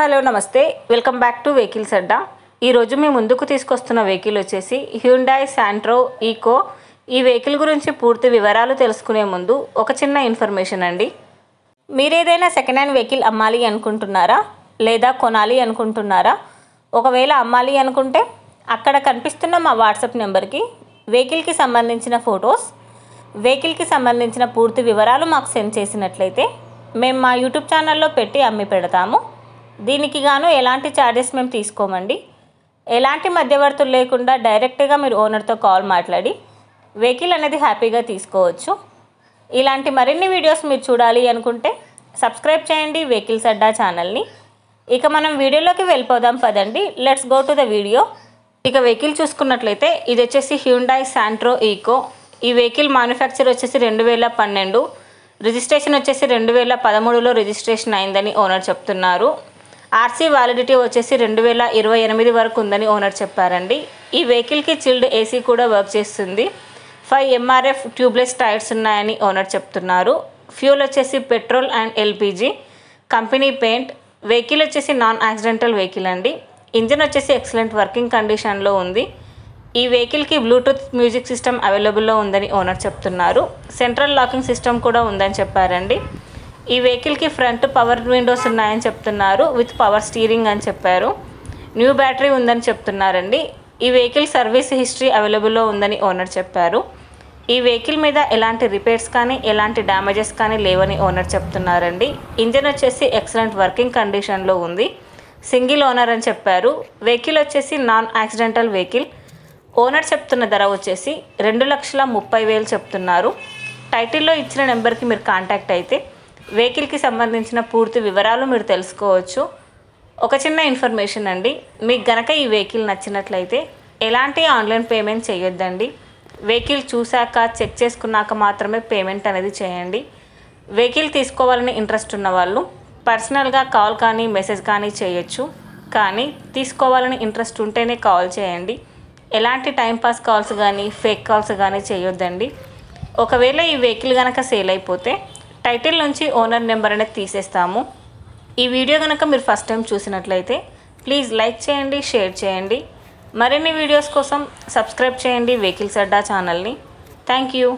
Hello నమస్తే welcome back to vehicles అడ్డా. ఈరోజు మీ ముందుకు తీసుకొస్తున్న వెహికల్ వచ్చేసి హ్యుండాయ్ శాంట్రో ఈకో. ఈ వెహికల్ గురించి పూర్తి వివరాలు తెలుసుకునే ముందు ఒక చిన్న ఇన్ఫర్మేషన్ అండి. మీరు ఏదైనా సెకండ్ హ్యాండ్ వెహికల్ అమ్మాలి అనుకుంటున్నారా లేదా కొనాలి అనుకుంటున్నారా? ఒకవేళ అమ్మాలి అనుకుంటే అక్కడ కనిపిస్తున్న మా వాట్సాప్ నెంబర్కి వెహికల్కి సంబంధించిన ఫొటోస్, వెహికల్కి సంబంధించిన పూర్తి వివరాలు మాకు సెండ్ చేసినట్లయితే మేము మా యూట్యూబ్ ఛానల్లో పెట్టి అమ్మి పెడతాము. దీనికి గాను ఎలాంటి ఛార్జెస్ మేము తీసుకోమండి. ఎలాంటి మధ్యవర్తులు లేకుండా డైరెక్ట్గా మీరు ఓనర్తో కాల్ మాట్లాడి వెహికల్ అనేది హ్యాపీగా తీసుకోవచ్చు. ఇలాంటి మరిన్ని వీడియోస్ మీరు చూడాలి అనుకుంటే సబ్స్క్రైబ్ చేయండి వెహికల్స్ అడ్డా ఛానల్ని. ఇక మనం వీడియోలోకి వెళ్ళిపోదాం పదండి. Let's go to the video. ఇక వెహికల్ చూసుకున్నట్లయితే ఇది వచ్చేసి హ్యుండాయ్ శాంట్రో ఈకో. ఈ వెహికల్ మ్యానుఫ్యాక్చర్ వచ్చేసి 2012, రిజిస్ట్రేషన్ వచ్చేసి 2013లో రిజిస్ట్రేషన్ అయిందని ఓనర్ చెప్తున్నారు. ఆర్సీ వ్యాలిడిటీ వచ్చేసి 2028 వరకు ఉందని ఓనర్ చెప్పారండి. ఈ వెహికల్కి చిల్డ్ ఏసీ కూడా వర్క్ చేస్తుంది. 5 MRF ట్యూబ్లెస్ టైర్స్ ఉన్నాయని ఓనర్ చెప్తున్నారు. ఫ్యూల్ వచ్చేసి petrol and LPG. Company paint. Vehicle వచ్చేసి నాన్ యాక్సిడెంటల్ వెహికల్ అండి. ఇంజిన్ వచ్చేసి ఎక్సలెంట్ వర్కింగ్ కండిషన్లో ఉంది. ఈ వెహికల్కి బ్లూటూత్ మ్యూజిక్ సిస్టమ్ అవైలబుల్లో ఉందని ఓనర్ చెప్తున్నారు. సెంట్రల్ లాకింగ్ సిస్టమ్ కూడా ఉందని చెప్పారండి. ఈ వెహికల్కి ఫ్రంట్ పవర్ విండోస్ ఉన్నాయని చెప్తున్నారు, విత్ పవర్ స్టీరింగ్ అని చెప్పారు. న్యూ బ్యాటరీ ఉందని చెప్తున్నారండి. ఈ వెహికల్ సర్వీస్ హిస్టరీ అవైలబుల్లో ఉందని ఓనర్ చెప్పారు. ఈ వెహికల్ మీద ఎలాంటి రిపేర్స్ కానీ ఎలాంటి డ్యామేజెస్ కానీ లేవని ఓనర్ చెప్తున్నారండి. ఇంజిన్ వచ్చేసి ఎక్సలెంట్ వర్కింగ్ కండిషన్లో ఉంది. సింగిల్ ఓనర్ అని చెప్పారు. వెహికల్ వచ్చేసి నాన్ యాక్సిడెంటల్ వెహికల్. ఓనర్ చెప్తున్న ధర వచ్చేసి 2,30,000 చెప్తున్నారు. టైటిల్లో ఇచ్చిన నెంబర్కి మీరు కాంటాక్ట్ అయితే వెహికల్కి సంబంధించిన పూర్తి వివరాలు మీరు తెలుసుకోవచ్చు. ఒక చిన్న ఇన్ఫర్మేషన్ అండి, మీకు గనక ఈ వెహికల్ నచ్చినట్లయితే ఎలాంటి ఆన్లైన్ పేమెంట్ చేయొద్దండి. వెహికల్ చూశాక చెక్ చేసుకున్నాక మాత్రమే పేమెంట్ అనేది చేయండి. వెహికల్ తీసుకోవాలని ఇంట్రెస్ట్ ఉన్న వాళ్ళు పర్సనల్గా కాల్ కానీ మెసేజ్ కానీ చేయొచ్చు. కానీ తీసుకోవాలని ఇంట్రెస్ట్ ఉంటేనే కాల్ చేయండి. ఎలాంటి టైంపాస్ కాల్స్ కానీ ఫేక్ కాల్స్ కానీ చేయొద్దండి. ఒకవేళ ఈ వెహికల్ కనుక సేల్ అయిపోతే టైటిల్ నుంచి ఓనర్ నెంబర్ అనేది తీసేస్తాము. ఈ వీడియో కనుక మీరు ఫస్ట్ టైం చూసినట్లయితే ప్లీజ్ లైక్ చేయండి, షేర్ చేయండి. మరిన్ని వీడియోస్ కోసం సబ్స్క్రైబ్ చేయండి వెహికల్స్ అడ్డా ఛానల్ని. Thank you.